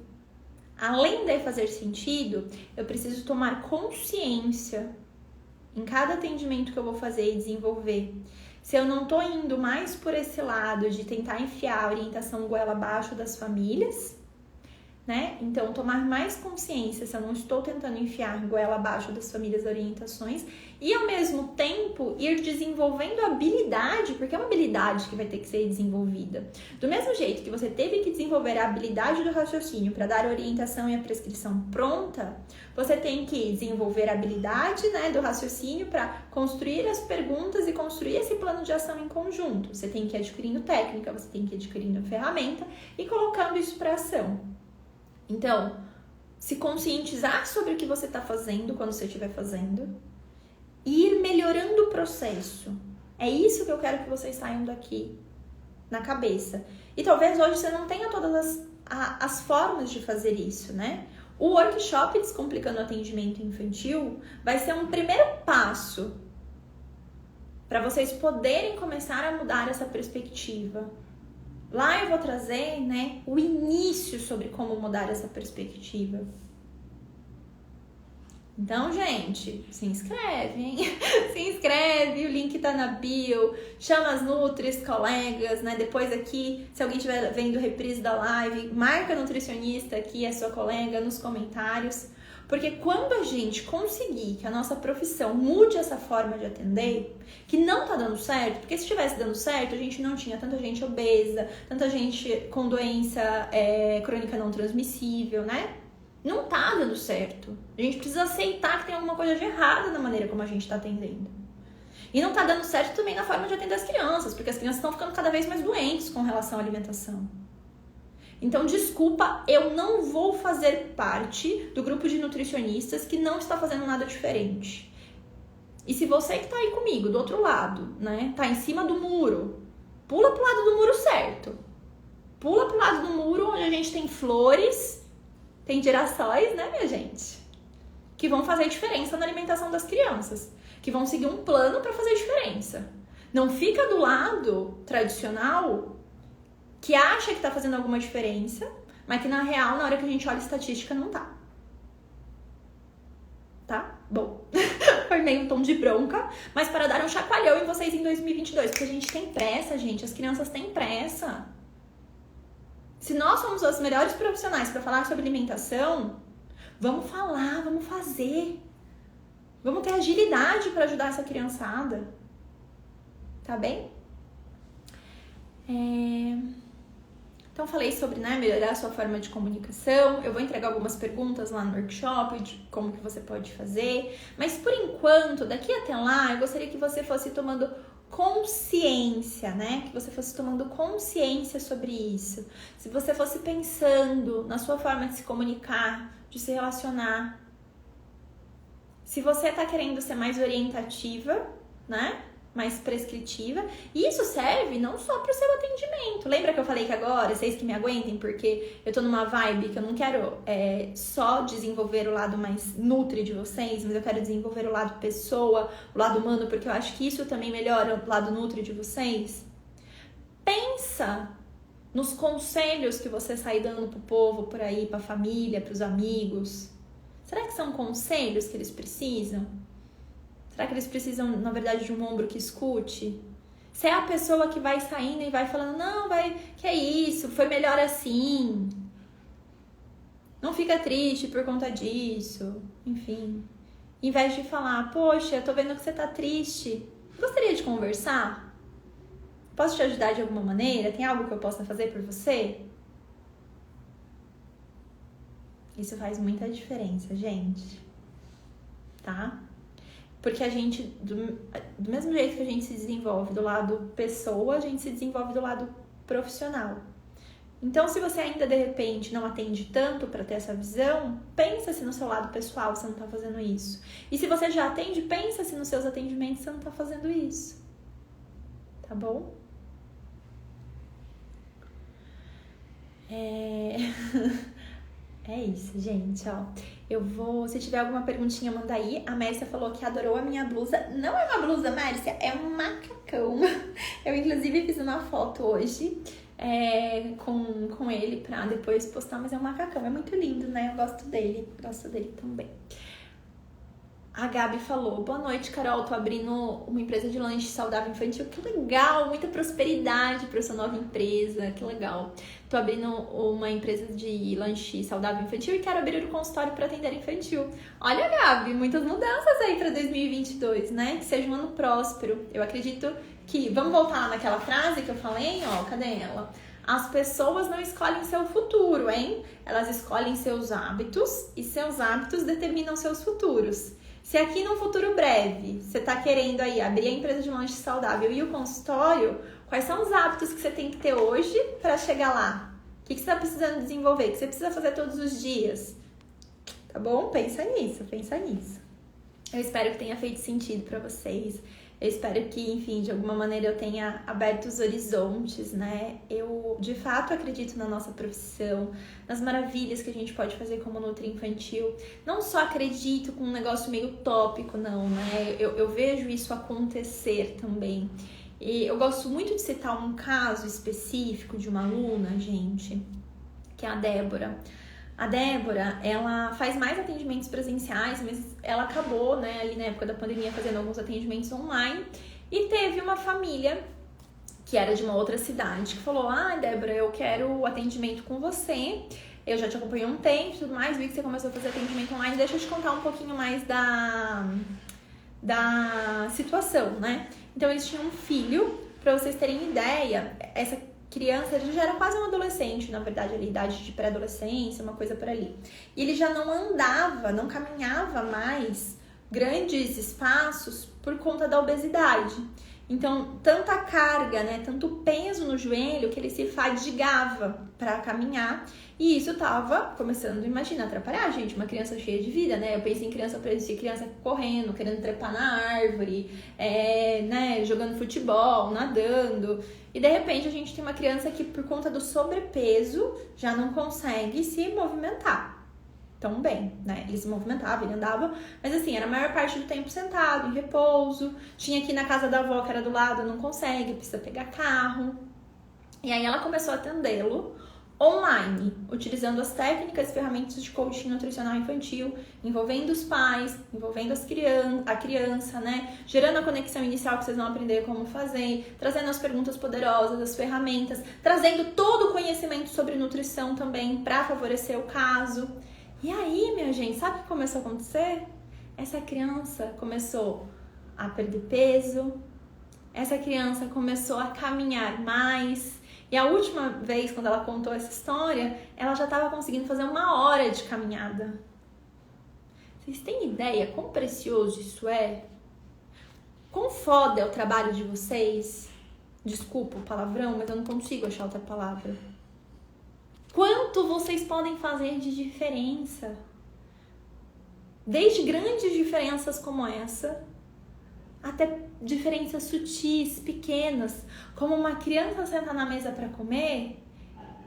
Além de fazer sentido, eu preciso tomar consciência em cada atendimento que eu vou fazer e desenvolver. Se eu não tô indo mais por esse lado de tentar enfiar a orientação goela abaixo das famílias, né? Então, tomar mais consciência se eu não estou tentando enfiar goela abaixo das famílias orientações e, ao mesmo tempo, ir desenvolvendo a habilidade, porque é uma habilidade que vai ter que ser desenvolvida. Do mesmo jeito que você teve que desenvolver a habilidade do raciocínio para dar a orientação e a prescrição pronta, você tem que desenvolver a habilidade, né, do raciocínio para construir as perguntas e construir esse plano de ação em conjunto. Você tem que ir adquirindo técnica, você tem que ir adquirindo ferramenta e colocando isso para ação. Então, se conscientizar sobre o que você está fazendo quando você estiver fazendo e ir melhorando o processo. É isso que eu quero que vocês saiam daqui na cabeça. E talvez hoje você não tenha todas as formas de fazer isso, né? O workshop Descomplicando o Atendimento Infantil vai ser um primeiro passo para vocês poderem começar a mudar essa perspectiva. Lá eu vou trazer, né, o início sobre como mudar essa perspectiva. Então, gente, se inscreve, hein? Se inscreve, o link tá na bio. Chama as nutris, colegas, né? Depois aqui, se alguém estiver vendo reprise da live, marca a nutricionista aqui, é sua colega, nos comentários. Porque quando a gente conseguir que a nossa profissão mude essa forma de atender, que não tá dando certo, porque se estivesse dando certo, a gente não tinha tanta gente obesa, tanta gente com doença crônica não transmissível, né? Não tá dando certo. A gente precisa aceitar que tem alguma coisa de errado na maneira como a gente tá atendendo. E não tá dando certo também na forma de atender as crianças, porque as crianças estão ficando cada vez mais doentes com relação à alimentação. Então, desculpa, eu não vou fazer parte do grupo de nutricionistas que não está fazendo nada diferente. E se você que tá aí comigo, do outro lado, né, tá em cima do muro, pula pro lado do muro certo. Pula pro lado do muro onde a gente tem flores, tem girassóis, né, minha gente? Que vão fazer diferença na alimentação das crianças. Que vão seguir um plano para fazer diferença. Não fica do lado tradicional que acha que tá fazendo alguma diferença, mas que na real, na hora que a gente olha a estatística, não tá. Tá? Bom, foi meio um tom de bronca, mas para dar um chacoalhão em vocês em 2022, porque a gente tem pressa, gente, as crianças têm pressa. Se nós somos os melhores profissionais para falar sobre alimentação, vamos falar, vamos fazer. Vamos ter agilidade para ajudar essa criançada. Tá bem? Então, falei sobre, né, melhorar a sua forma de comunicação. Eu vou entregar algumas perguntas lá no workshop de como que você pode fazer. Mas, por enquanto, daqui até lá, eu gostaria que você fosse tomando consciência, né? Que você fosse tomando consciência sobre isso. Se você fosse pensando na sua forma de se comunicar, de se relacionar. Se você tá querendo ser mais orientativa, né? Mais prescritiva. E isso serve não só pro seu atendimento. Lembra que eu falei que agora, vocês que me aguentem, porque eu tô numa vibe que eu não quero só desenvolver o lado mais nutri de vocês, mas eu quero desenvolver o lado pessoa, o lado humano, porque eu acho que isso também melhora o lado nutri de vocês. Pensa nos conselhos que você sai dando pro povo por aí, pra família, pros amigos. Será que são conselhos que eles precisam? Será que eles precisam, na verdade, de um ombro que escute? Você é a pessoa que vai saindo e vai falando, não, que é isso, foi melhor assim. Não fica triste por conta disso. Enfim. Em vez de falar, poxa, eu tô vendo que você tá triste. Gostaria de conversar? Posso te ajudar de alguma maneira? Tem algo que eu possa fazer por você? Isso faz muita diferença, gente. Tá? Porque a gente, do mesmo jeito que a gente se desenvolve do lado pessoa, a gente se desenvolve do lado profissional. Então, se você ainda, de repente, não atende tanto para ter essa visão, pensa se no seu lado pessoal você não tá fazendo isso. E se você já atende, pensa se nos seus atendimentos você não tá fazendo isso. Tá bom? É isso, gente, ó. Se tiver alguma perguntinha, manda aí. A Mércia falou que adorou a minha blusa. Não é uma blusa, Mércia, é um macacão. Eu, inclusive, fiz uma foto hoje com ele pra depois postar, mas é um macacão. É muito lindo, né? Eu gosto dele também. A Gabi falou, boa noite, Carol, tô abrindo uma empresa de lanche saudável infantil, que legal, muita prosperidade para sua nova empresa, que legal. Tô abrindo uma empresa de lanche saudável infantil e quero abrir um consultório para atender infantil. Olha, Gabi, muitas mudanças aí para 2022, né? Que seja um ano próspero. Eu acredito que, vamos voltar lá naquela frase que eu falei, ó, cadê ela? As pessoas não escolhem seu futuro, hein? Elas escolhem seus hábitos e seus hábitos determinam seus futuros. Se aqui num futuro breve você está querendo aí abrir a empresa de lanche saudável e o consultório, quais são os hábitos que você tem que ter hoje para chegar lá? O que você está precisando desenvolver? O que você precisa fazer todos os dias? Tá bom? Pensa nisso. Eu espero que tenha feito sentido para vocês. Eu espero que, enfim, de alguma maneira eu tenha aberto os horizontes, né? Eu, de fato, acredito na nossa profissão, nas maravilhas que a gente pode fazer como nutri infantil. Não só acredito com um negócio meio utópico, não, né? Eu vejo isso acontecer também. E eu gosto muito de citar um caso específico de uma aluna, gente, que é a Débora. A Débora, ela faz mais atendimentos presenciais, mas ela acabou, né, ali na época da pandemia, fazendo alguns atendimentos online. E teve uma família que era de uma outra cidade que falou, Débora, eu quero o atendimento com você, Eu já te acompanhei um tempo e tudo mais, vi que você começou a fazer atendimento online. Deixa eu te contar um pouquinho mais da situação, né? Então, eles tinham um filho, pra vocês terem ideia, essa criança, ele já era quase um adolescente, na verdade, ali, idade de pré-adolescência, uma coisa por ali. E ele já não andava, não caminhava mais grandes espaços por conta da obesidade. Então, tanta carga, né, tanto peso no joelho que ele se fadigava para caminhar. E isso tava começando, imagina, atrapalhar, gente, uma criança cheia de vida, né? Eu pensei em criança correndo, querendo trepar na árvore, né, jogando futebol, nadando. E de repente a gente tem uma criança que, por conta do sobrepeso, já não consegue se movimentar tão bem, né? Ele se movimentava, ele andava, mas assim, era a maior parte do tempo sentado, em repouso. Tinha aqui na casa da avó, que era do lado, não consegue, precisa pegar carro. E aí ela começou a atendê-lo online, utilizando as técnicas e ferramentas de coaching nutricional infantil, envolvendo os pais, envolvendo a criança, né? Gerando a conexão inicial que vocês vão aprender como fazer, trazendo as perguntas poderosas, as ferramentas, trazendo todo o conhecimento sobre nutrição também para favorecer o caso. E aí, minha gente, sabe o que começou a acontecer? Essa criança começou a perder peso, essa criança começou a caminhar mais. E a última vez, quando ela contou essa história, ela já estava conseguindo fazer 1 hora de caminhada. Vocês têm ideia quão precioso isso é? Quão foda é o trabalho de vocês? Desculpa o palavrão, mas eu não consigo achar outra palavra. Quanto vocês podem fazer de diferença? Desde grandes diferenças como essa, até diferenças sutis, pequenas, como uma criança sentar na mesa para comer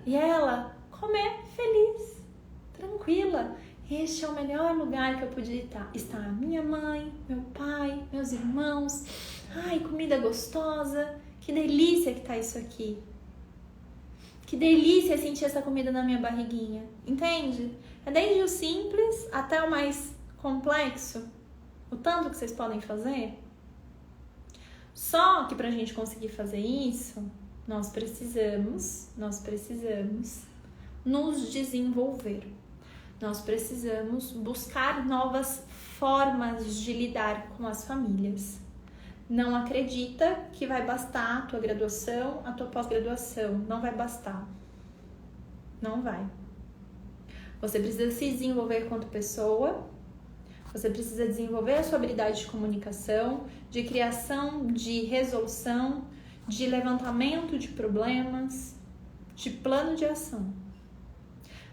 e ela comer feliz, tranquila. Este é o melhor lugar que eu podia estar. Minha mãe, meu pai, meus irmãos. Ai, comida gostosa. Que delícia que tá isso aqui. Que delícia sentir essa comida na minha barriguinha. Entende? É desde o simples até o mais complexo. O tanto que vocês podem fazer. Só que pra gente conseguir fazer isso, nós precisamos nos desenvolver. Nós precisamos buscar novas formas de lidar com as famílias. Não acredita que vai bastar a tua graduação, a tua pós-graduação. Não vai bastar. Não vai. Você precisa se desenvolver quanto pessoa. Você precisa desenvolver a sua habilidade de comunicação, de criação, de resolução, de levantamento de problemas, de plano de ação.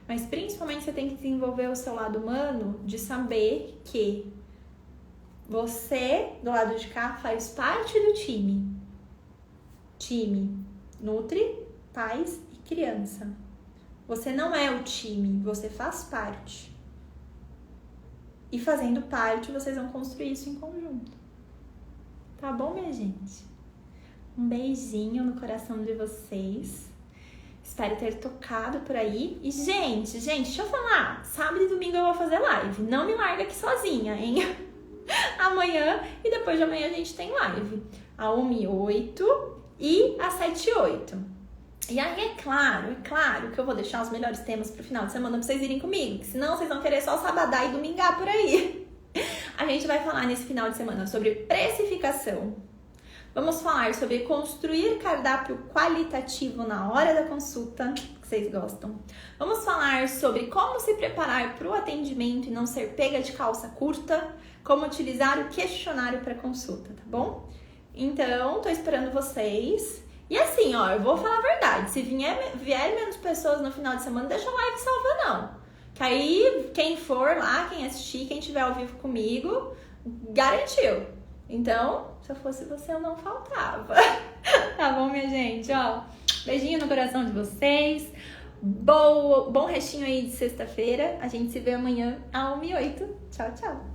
Mas principalmente você tem que desenvolver o seu lado humano de saber que você, do lado de cá, faz parte do time. Time nutre, pais e criança. Você não é o time, você faz parte. E fazendo parte, vocês vão construir isso em conjunto. Tá bom, minha gente? Um beijinho no coração de vocês. Espero ter tocado por aí. E, gente, deixa eu falar. Sábado e domingo eu vou fazer live. Não me larga aqui sozinha, hein? Amanhã e depois de amanhã a gente tem live. A 1h08 e a 7h08. E aí, é claro que eu vou deixar os melhores temas pro final de semana pra vocês irem comigo. Que senão vocês vão querer só sabadar e domingar por aí. A gente vai falar nesse final de semana sobre precificação. Vamos falar sobre construir cardápio qualitativo na hora da consulta, que vocês gostam. Vamos falar sobre como se preparar para o atendimento e não ser pega de calça curta, como utilizar o questionário para consulta, tá bom? Então, tô esperando vocês. E assim, eu vou falar a verdade, se vier menos pessoas no final de semana, não deixa o like salva não. Que aí, quem for lá, quem assistir, quem estiver ao vivo comigo, garantiu. Então, se eu fosse você, eu não faltava. Tá bom, minha gente? Beijinho no coração de vocês. Bom restinho aí de sexta-feira. A gente se vê amanhã às 1h08. Tchau, tchau.